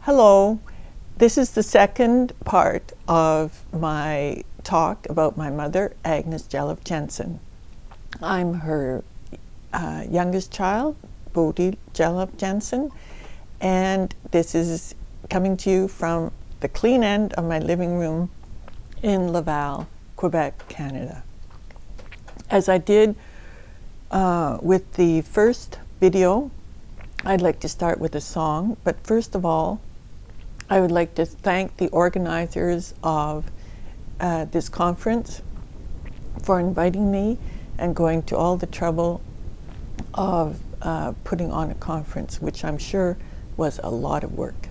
Hello, this is the second part of my talk about my mother, Agnes Jelhof Jensen. I'm her youngest child, Bodil Jelhof Jensen, and this is coming to you from the clean end of my living room in Laval, Quebec, Canada. As I did with the first video, I'd like to start with a song, but first of all, I would like to thank the organizers of this conference for inviting me and going to all the trouble of putting on a conference, which I'm sure was a lot of work.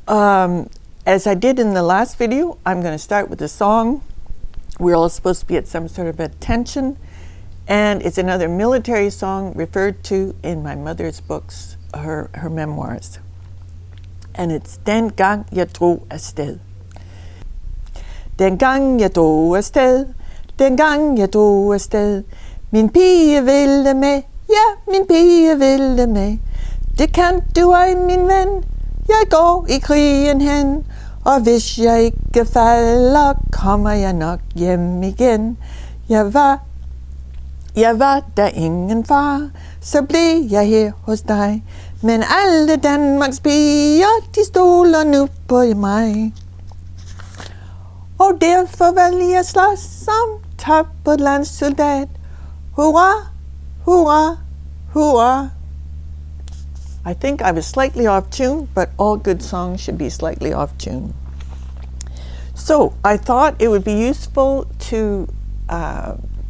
As I did in the last video, I'm going to start with a song. We're all supposed to be at some sort of attention, and it's another military song referred to in my mother's books, her memoirs. And it's Den gang jeg drog afsted. Den gang jeg drog afsted, den gang jeg drog afsted. Min pige ville med, ja, min pige ville med. Det kan du ej, min ven, jeg går i krigen hen. Og hvis jeg ikke falder, kommer jeg nok hjem igen. Jeg var der ingen far, så blev jeg her hos dig. Men alle Danmarks piger, de stoler nu på mig. Og derfor vil jeg slås som tappert landssoldat. Hurra, hurra, hurra. I think I was slightly off tune, but all good songs should be slightly off tune. So I thought it would be useful to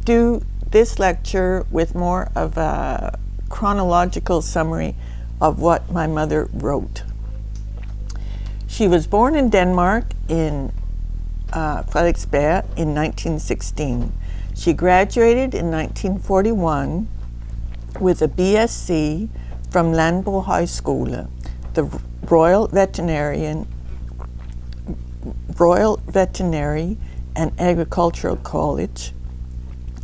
do this lecture with more of a chronological summary of what my mother wrote. She was born in Denmark in Frederiksberg in 1916. She graduated in 1941 with a BSc from Landbrugshøjskole, the Royal Veterinary and Agricultural College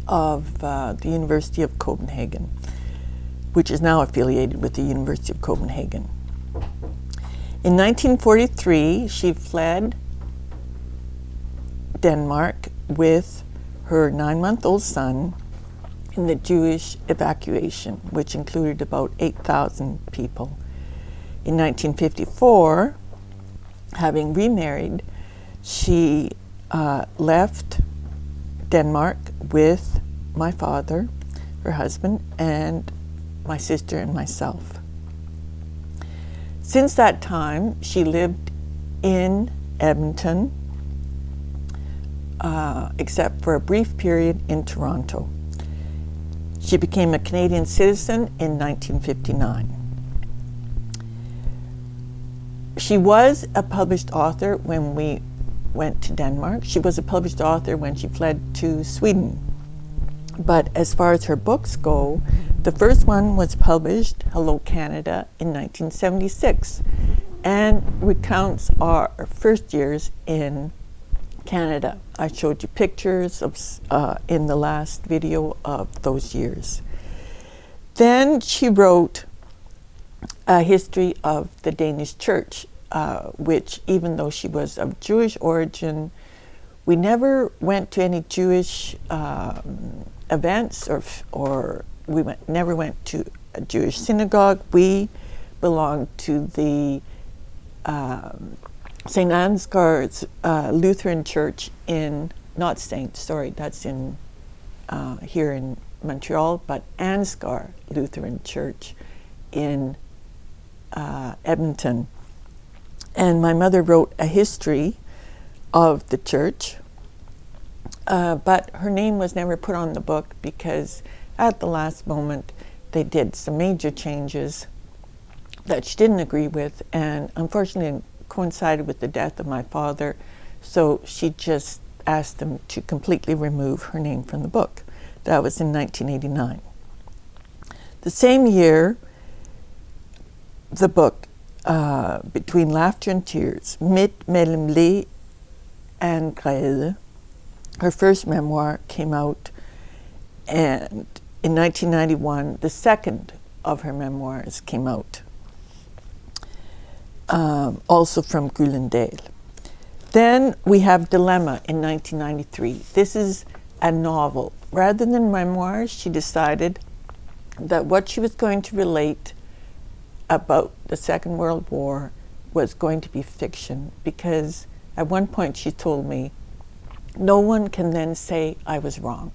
of the University of Copenhagen, which is now affiliated with the University of Copenhagen. In 1943, she fled Denmark with her 9-month-old son in the Jewish evacuation, which included about 8,000 people. In 1954, having remarried, she left Denmark with my father, her husband, and my sister and myself. Since that time, she lived in Edmonton, except for a brief period in Toronto. She became a Canadian citizen in 1959. She was a published author when we went to Denmark. She was a published author when she fled to Sweden. But as far as her books go, the first one was published, Hello Canada, in 1976, and recounts our first years in Canada. I showed you pictures of in the last video of those years. Then she wrote a history of the Danish church, which, even though she was of Jewish origin, we never went to any Jewish events, or we never went to a Jewish synagogue. We belonged to the St. Ansgar's Lutheran Church that's in here in Montreal, but Ansgar Lutheran Church in Edmonton. And my mother wrote a history of the church, but her name was never put on the book because at the last moment they did some major changes that she didn't agree with, and unfortunately coincided with the death of my father, so she just asked them to completely remove her name from the book. That was in 1989. The same year, the book Between Laughter and Tears, Midt mellem le and græde, her first memoir, came out, and in 1991, the second of her memoirs came out. also from Gulendale. Then we have Dilemma in 1993. This is a novel. Rather than memoirs, she decided that what she was going to relate about the Second World War was going to be fiction, because at one point she told me, no one can then say I was wrong.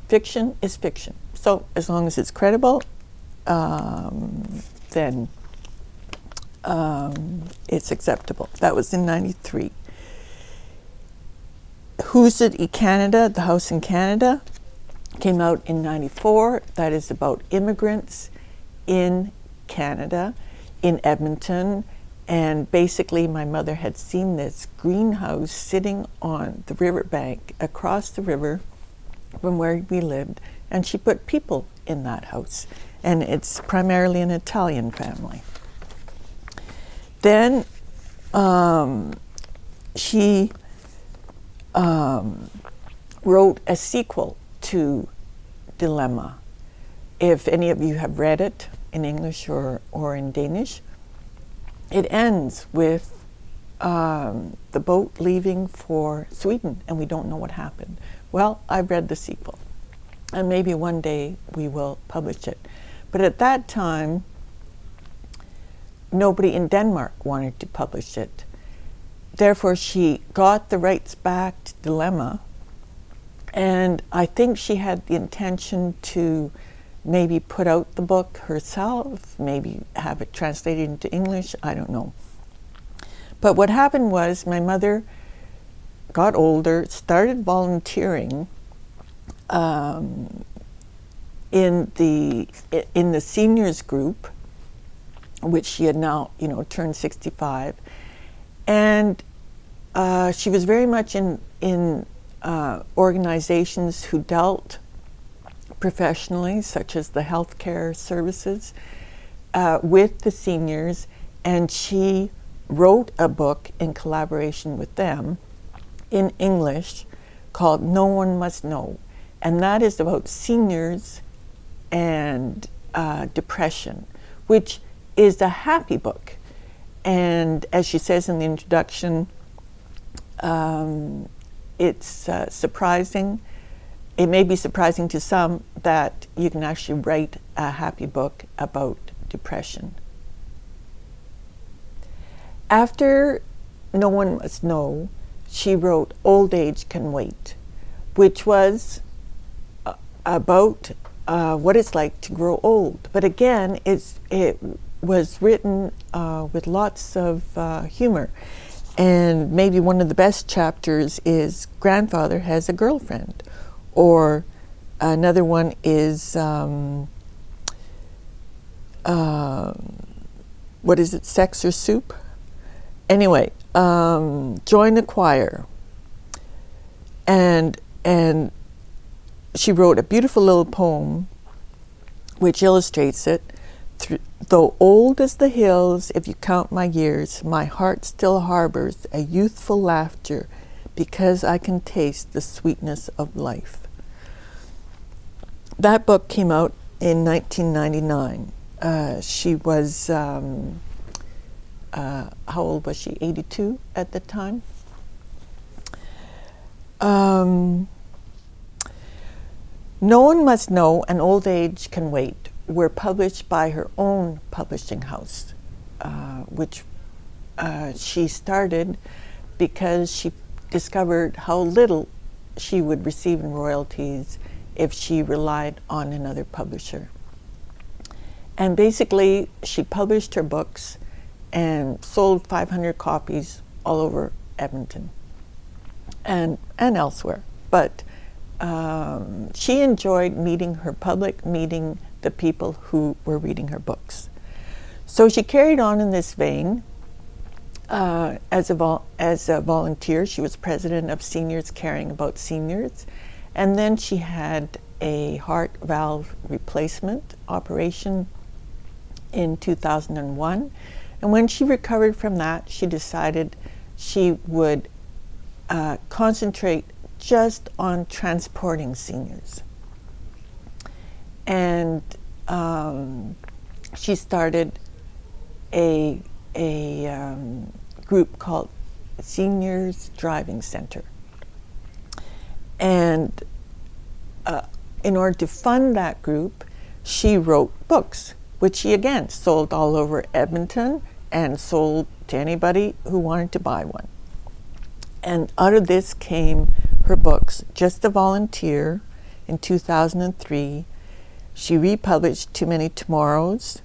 Fiction is fiction. So as long as it's credible, then it's acceptable. That was in 93. Who's It in Canada? The House in Canada came out in 94. That is about immigrants in Canada, in Edmonton. And basically my mother had seen this greenhouse sitting on the riverbank across the river from where we lived, and she put people in that house. And it's primarily an Italian family. Then she wrote a sequel to Dilemma. If any of you have read it in English or in Danish, it ends with the boat leaving for Sweden, and we don't know what happened. Well, I've read the sequel, and maybe one day we will publish it. But at that time, nobody in Denmark wanted to publish it. Therefore, she got the rights back to Dilemma, and I think she had the intention to maybe put out the book herself, maybe have it translated into English, I don't know. But what happened was my mother got older, started volunteering in the seniors group, which she had now, turned 65, and she was very much in organizations who dealt professionally, such as the healthcare services, with the seniors, and she wrote a book in collaboration with them in English called No One Must Know, and that is about seniors and depression, which is a happy book. And as she says in the introduction, it's surprising. It may be surprising to some that you can actually write a happy book about depression. After No One Must Know, she wrote Old Age Can Wait, which was about what it's like to grow old. But again, it was written with lots of humor. And maybe one of the best chapters is Grandfather Has a Girlfriend. Or another one is, what is it, Sex or Soup? Anyway, Join the Choir. And she wrote a beautiful little poem which illustrates it. Though old as the hills, if you count my years, my heart still harbors a youthful laughter because I can taste the sweetness of life. That book came out in 1999. She was, how old was she? 82 at the time. No One Must Know and Old Age Can Wait were published by her own publishing house, which she started because she discovered how little she would receive in royalties if she relied on another publisher. And basically, she published her books and sold 500 copies all over Edmonton and elsewhere. But she enjoyed meeting her public, meeting the people who were reading her books. So she carried on in this vein. As a volunteer, she was president of Seniors Caring About Seniors. And then she had a heart valve replacement operation in 2001. And when she recovered from that, she decided she would concentrate just on transporting seniors. And she started a a group called Seniors Driving Center. And in order to fund that group, she wrote books, which she again sold all over Edmonton and sold to anybody who wanted to buy one. And out of this came her books, Just a Volunteer in 2003. She republished Too Many Tomorrows,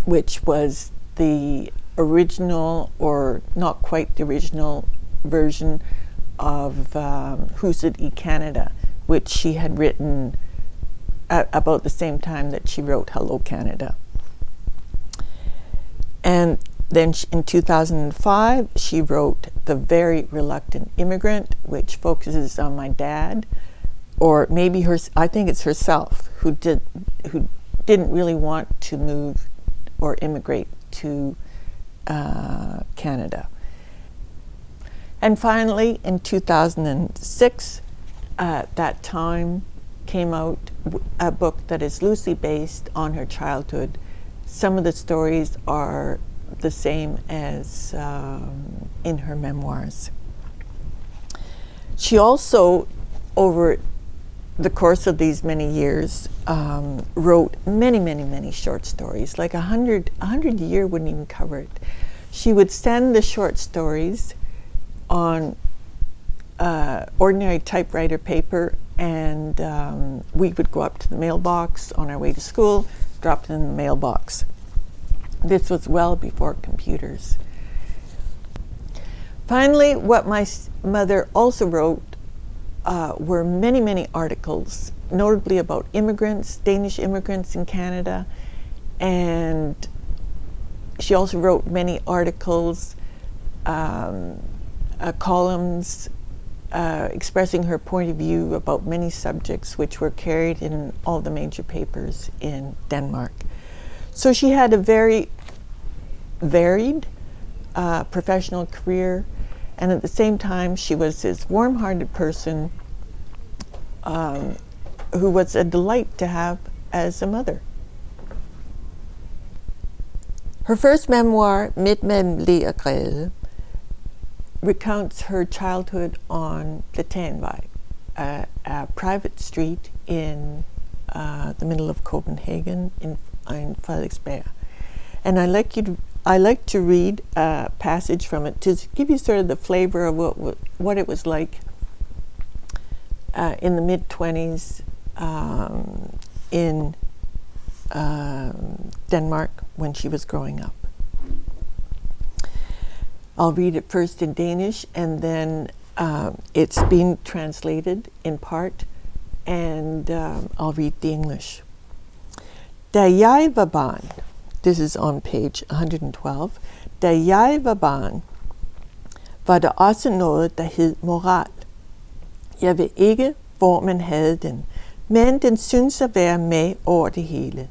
which was the original, or not quite the original, version of Who's It Canada, which she had written at about the same time that she wrote Hello Canada. And then in 2005, she wrote The Very Reluctant Immigrant, which focuses on my dad, or maybe I think it's herself, who didn't really want to move or immigrate to Canada. And finally, in 2006, at that time, came out a book that is loosely based on her childhood. Some of the stories are the same as in her memoirs. She also, over the course of these many years, wrote many short stories. Like 100 a year wouldn't even cover it. She would send the short stories on ordinary typewriter paper, and we would go up to the mailbox on our way to school, drop it in the mailbox. This was well before computers. Finally, what my mother also wrote were many articles, notably about immigrants, Danish immigrants in Canada, and she also wrote many articles, columns, expressing her point of view about many subjects which were carried in all the major papers in Denmark. So she had a very varied professional career, and at the same time she was this warm-hearted person who was a delight to have as a mother. Her first memoir, Midt mellem le og græde, recounts her childhood on Platanvej, a private street in the middle of Copenhagen in Frederiksberg. And I like to read a passage from it to give you sort of the flavor of what it was like in the mid-20s in Denmark when she was growing up. I'll read it first in Danish, and then it's being translated in part, and I'll read the English. Da jeg var barn, this is on page 112, da jeg var barn, var der også noget, der hed moral. Jeg ved ikke, hvor man havde den, men den synes at være med over det hele.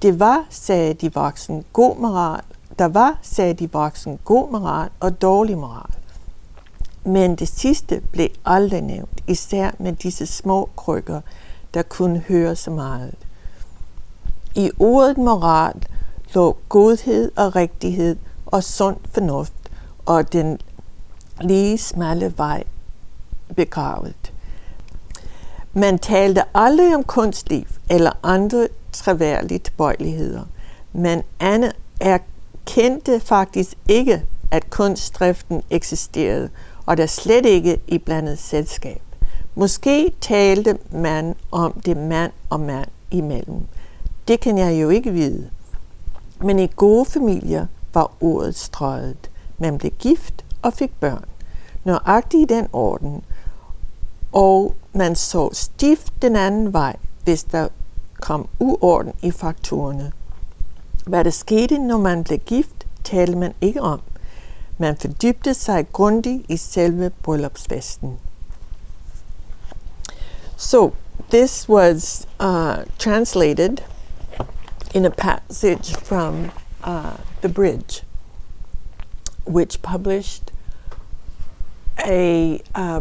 Det var, sagde de voksne, god moral. Der var, sagde de voksne, god moral og dårlig moral. Men det sidste blev aldrig nævnt, især med disse små krykker, der kunne høre så meget. I ordet moral lå godhed og rigtighed og sund fornuft og den lige smalle vej begravet. Man talte aldrig om kunstliv eller andre troværdige tilbøjeligheder, men Anne erkendte faktisk ikke, at kunstdriften eksisterede, og der slet ikke i blandet selskab. Måske talte man om det mand og mand imellem. Det kan jeg jo ikke vide. Men i gode familier var ordet strøget. Man blev gift og fik børn. Nøjagtigt i den orden. Og man så stift den anden vej, hvis der kom uorden i faktorerne. Hvad der skete, når man blev gift, talte man ikke om. Man fordybte sig grundigt i selve bryllupsfesten. So, this was translated in a passage from The Bridge, which published a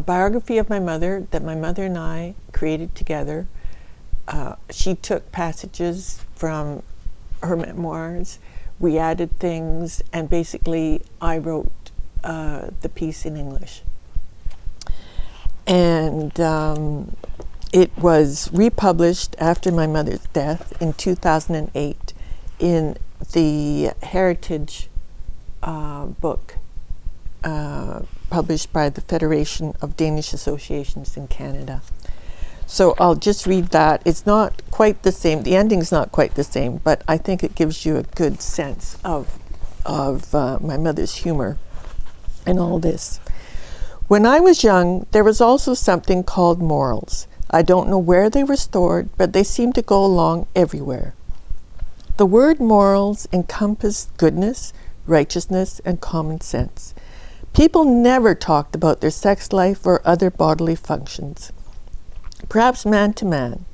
biography of my mother that my mother and I created together. She took passages from her memoirs. we added things, and basically I wrote the piece in English. And it was republished after my mother's death in 2008 in the Heritage book published by the Federation of Danish Associations in Canada. So I'll just read that. It's not quite the same. The ending's not quite the same, but I think it gives you a good sense of my mother's humor in all this. When I was young, there was also something called morals. I don't know where they were stored, but they seemed to go along everywhere. The word morals encompassed goodness, righteousness, and common sense. People never talked about their sex life or other bodily functions. Perhaps man to man,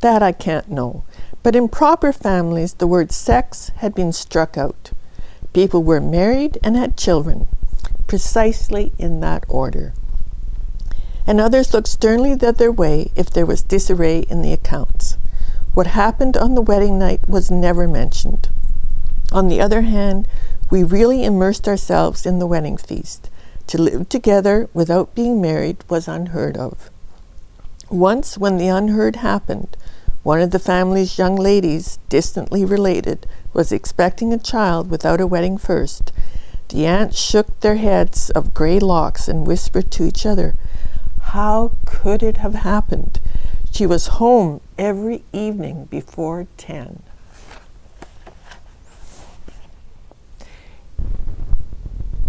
that I can't know. But in proper families, the word sex had been struck out. People were married and had children, precisely in that order. And others looked sternly the other way if there was disarray in the accounts. What happened on the wedding night was never mentioned. On the other hand, we really immersed ourselves in the wedding feast. To live together without being married was unheard of. Once, when the unheard happened, one of the family's young ladies, distantly related, was expecting a child without a wedding first. The aunts shook their heads of grey locks and whispered to each other, "How could it have happened? She was home every evening before 10.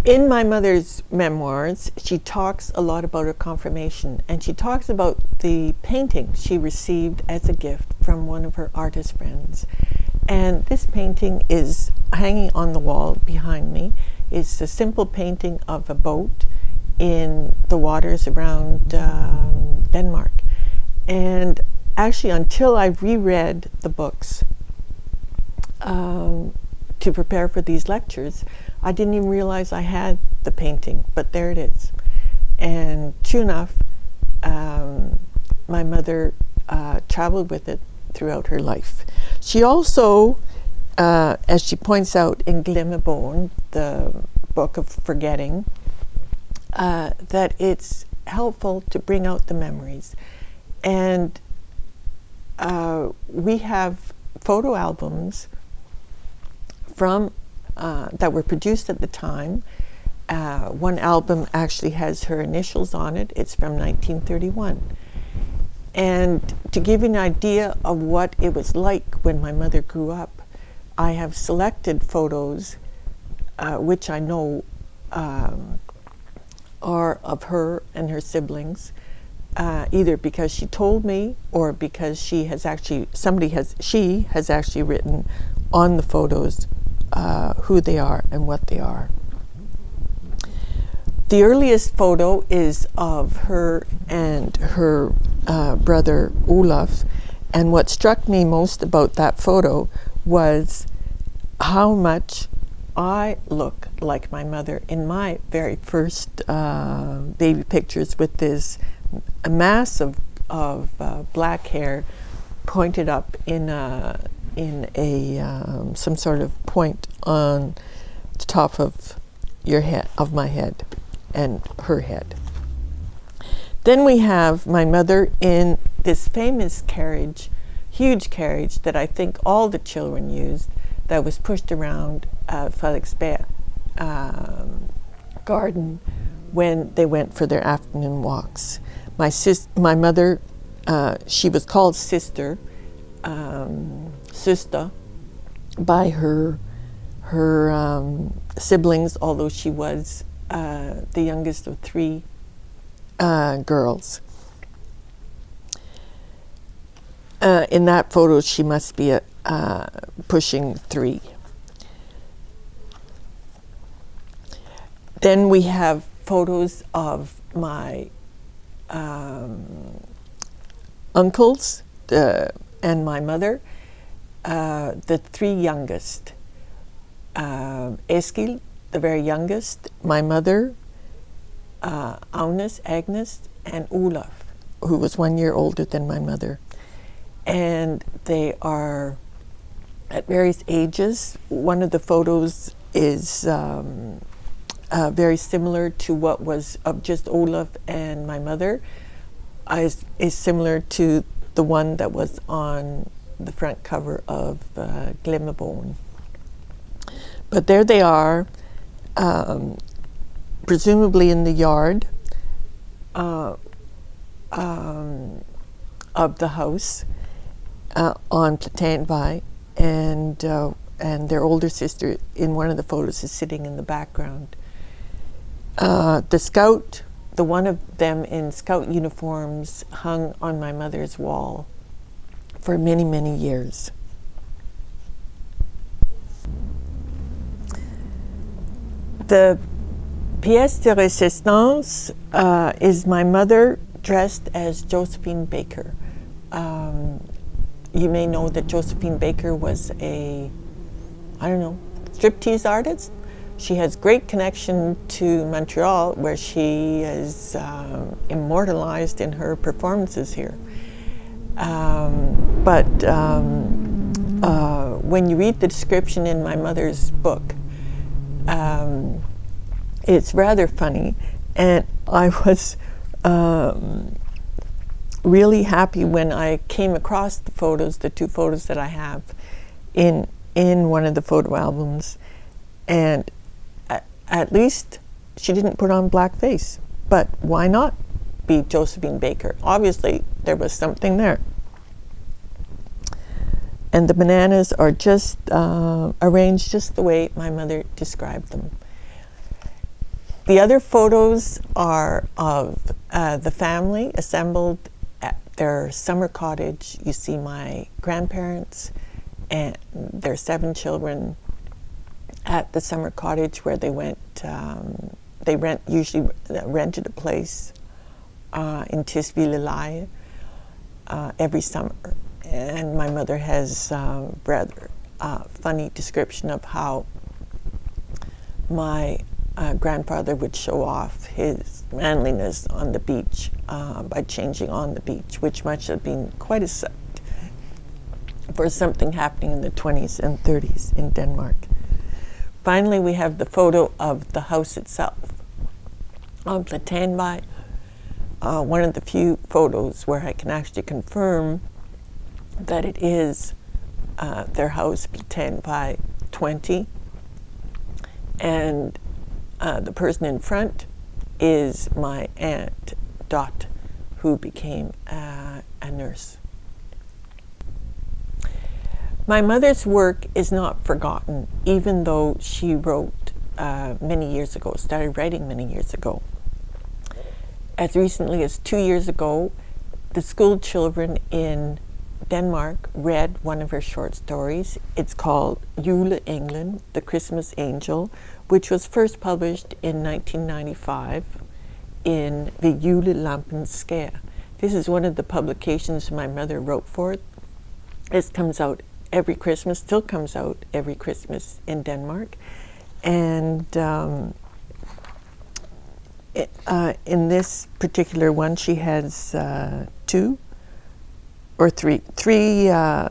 In my mother's memoirs, she talks a lot about her confirmation, and she talks about the painting she received as a gift from one of her artist friends. And this painting is hanging on the wall behind me. It's a simple painting of a boat in the waters around Denmark. And actually, until I reread the books to prepare for these lectures, I didn't even realize I had the painting, but there it is. And true enough, my mother traveled with it throughout her life. She also, as she points out in Glemmebogen, the book of forgetting, that it's helpful to bring out the memories. And we have photo albums from that were produced at the time. One album actually has her initials on it. It's from 1931. And to give you an idea of what it was like when my mother grew up, I have selected photos which I know are of her and her siblings, either because she told me or because she has actually written on the photos who they are and what they are. The earliest photo is of her and her brother Olaf, and what struck me most about that photo was how much I look like my mother in my very first baby pictures, with this mass of black hair pointed up in a some sort of point on the top of your head, of my head, and her head. Then we have my mother in this famous carriage, huge carriage that I think all the children used, that was pushed around Frederiksberg garden when they went for their afternoon walks. My mother, she was called Sister, Syster, by her siblings, although she was the youngest of three girls. In that photo, she must be pushing 3. Then we have photos of my uncles and my mother, the 3 youngest. Eskil, the very youngest, my mother, Agnes, and Olaf, who was 1 year older than my mother. And they are at various ages. One of the photos is very similar to what was of just Olaf and my mother, is similar to the one that was on the front cover of Glemmebogen. But there they are, presumably in the yard of the house on Plateinvej, and their older sister in one of the photos is sitting in the background. The scout, the one of them in scout uniforms, hung on my mother's wall for many, many years. The pièce de résistance is my mother dressed as Josephine Baker. You may know that Josephine Baker was a, striptease artist. She has great connection to Montreal, where she is immortalized in her performances here. But when you read the description in my mother's book, it's rather funny, and I was really happy when I came across the photos, the two photos that I have in one of the photo albums, and at least she didn't put on blackface. But why not be Josephine Baker? Obviously, there was something there. And the bananas are just arranged just the way my mother described them. The other photos are of the family assembled at their summer cottage. You see my grandparents and their 7 children at the summer cottage where they went. They usually rented a place in Tisville every summer. And my mother has rather funny description of how my grandfather would show off his manliness on the beach by changing on the beach, which must have been quite a sight for something happening in the 20s and 30s in Denmark. Finally, we have the photo of the house itself on Plateinvej, one of the few photos where I can actually confirm that it is their house, Plateinvej 20, and the person in front is my aunt, Dot, who became a nurse. My mother's work is not forgotten, even though she wrote many years ago, started writing many years ago. As recently as 2 years ago, the school children in Denmark read one of her short stories. It's called Juleenglen, The Christmas Angel, which was first published in 1995 in the Julelampens Skær. This is one of the publications my mother wrote for it. This comes out every Christmas, still comes out every Christmas in Denmark. And in this particular one, she has three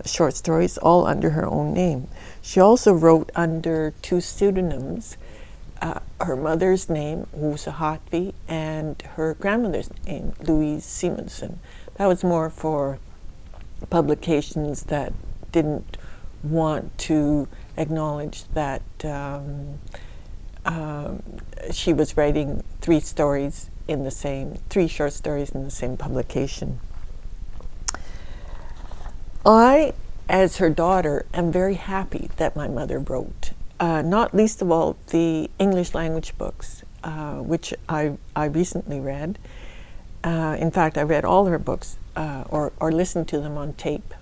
short stories, all under her own name. She also wrote under 2 pseudonyms, her mother's name, Rosa Hartvig, and her grandmother's name, Louise Simonsen. That was more for publications that didn't want to acknowledge that she was writing 3 short stories in the same publication. I, as her daughter, am very happy that my mother wrote, not least of all the English language books, which I recently read. In fact, I read all her books or listened to them on tape.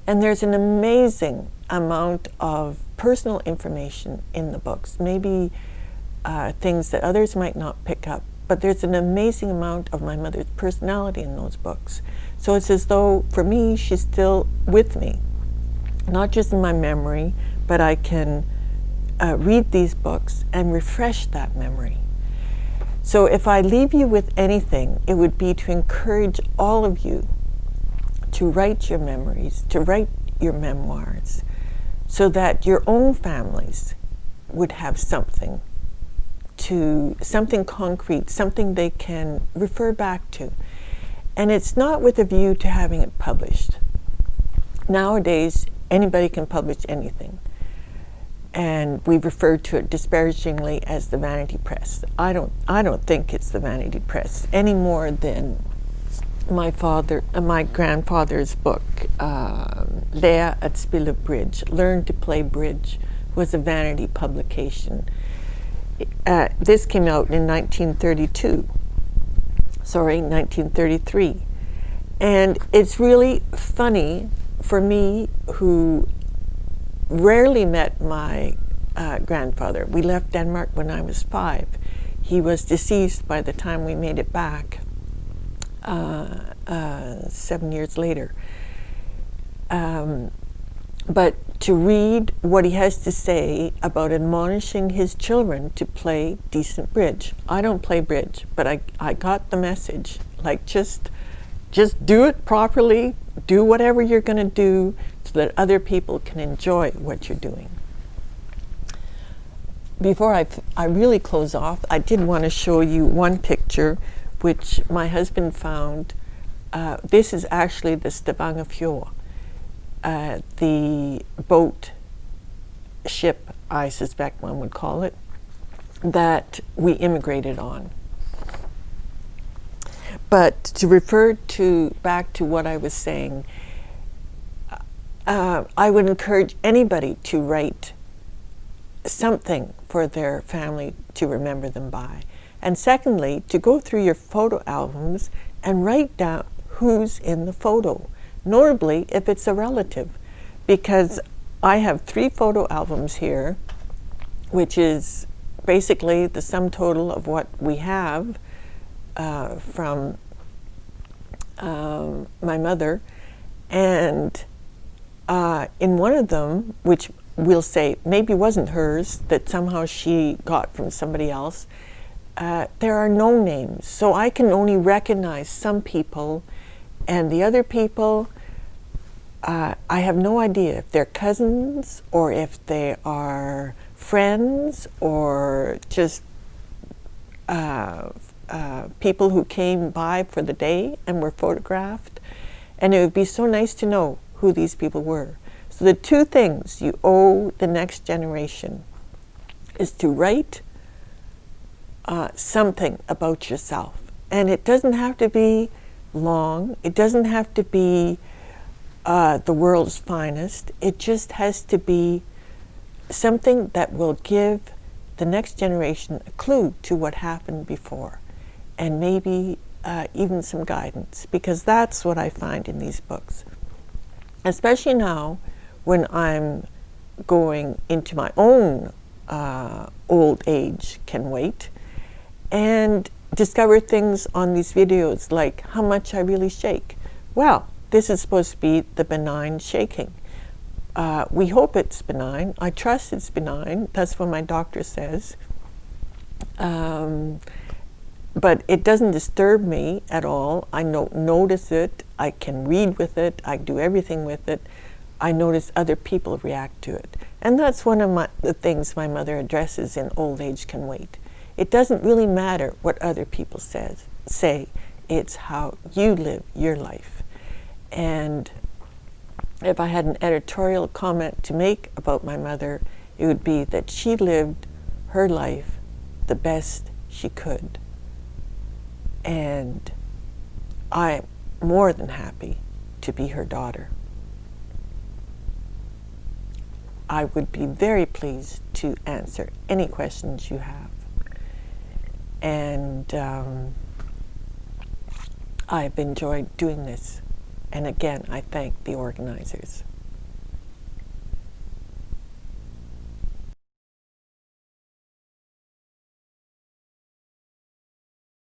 And there's an amazing amount of personal information in the books, maybe things that others might not pick up, but there's an amazing amount of my mother's personality in those books. So it's as though, for me, she's still with me, not just in my memory, but I can read these books and refresh that memory. So if I leave you with anything, it would be to encourage all of you to write your memories, to write your memoirs, so that your own families would have something concrete, something they can refer back to. And it's not with a view to having it published. Nowadays, anybody can publish anything. And we refer to it disparagingly as the vanity press. I don't think it's the vanity press any more than my grandfather's book, Lær at spille bridge, Learn to Play Bridge, was a vanity publication. This came out in 1933. And it's really funny for me, who rarely met my grandfather. We left Denmark when I was 5. He was deceased by the time we made it back 7 years later. But to read what he has to say about admonishing his children to play decent bridge. I don't play bridge, but I got the message. Like, just do it properly, do whatever you're going to do so that other people can enjoy what you're doing. Before I really close off, I did want to show you one picture which my husband found. This is actually the Stavanger Fjord, the boat ship, I suspect one would call it, that we immigrated on. But to refer back to what I was saying, I would encourage anybody to write something for their family to remember them by. And secondly, to go through your photo albums and write down who's in the photo, notably if it's a relative, because I have 3 photo albums here, which is basically the sum total of what we have from my mother. And in one of them, which we'll say maybe wasn't hers, that somehow she got from somebody else, there are no names. So I can only recognize some people, and the other people, I have no idea if they're cousins or if they are friends or just people who came by for the day and were photographed. And it would be so nice to know who these people were. So the 2 things you owe the next generation is to write something about yourself. And it doesn't have to be long. It doesn't have to be the world's finest. It just has to be something that will give the next generation a clue to what happened before, and maybe even some guidance, because that's what I find in these books. Especially now when I'm going into my own old age can wait, and discover things on these videos like how much I really shake. Well, this is supposed to be the benign shaking. We hope it's benign. I trust it's benign. That's what my doctor says. But it doesn't disturb me at all. I notice it. I can read with it. I do everything with it. I notice other people react to it. And that's one of the things my mother addresses in Old Age Can Wait. It doesn't really matter what other people say. It's how you live your life. And if I had an editorial comment to make about my mother, it would be that she lived her life the best she could. And I'm more than happy to be her daughter. I would be very pleased to answer any questions you have. And I've enjoyed doing this. And again, I thank the organizers.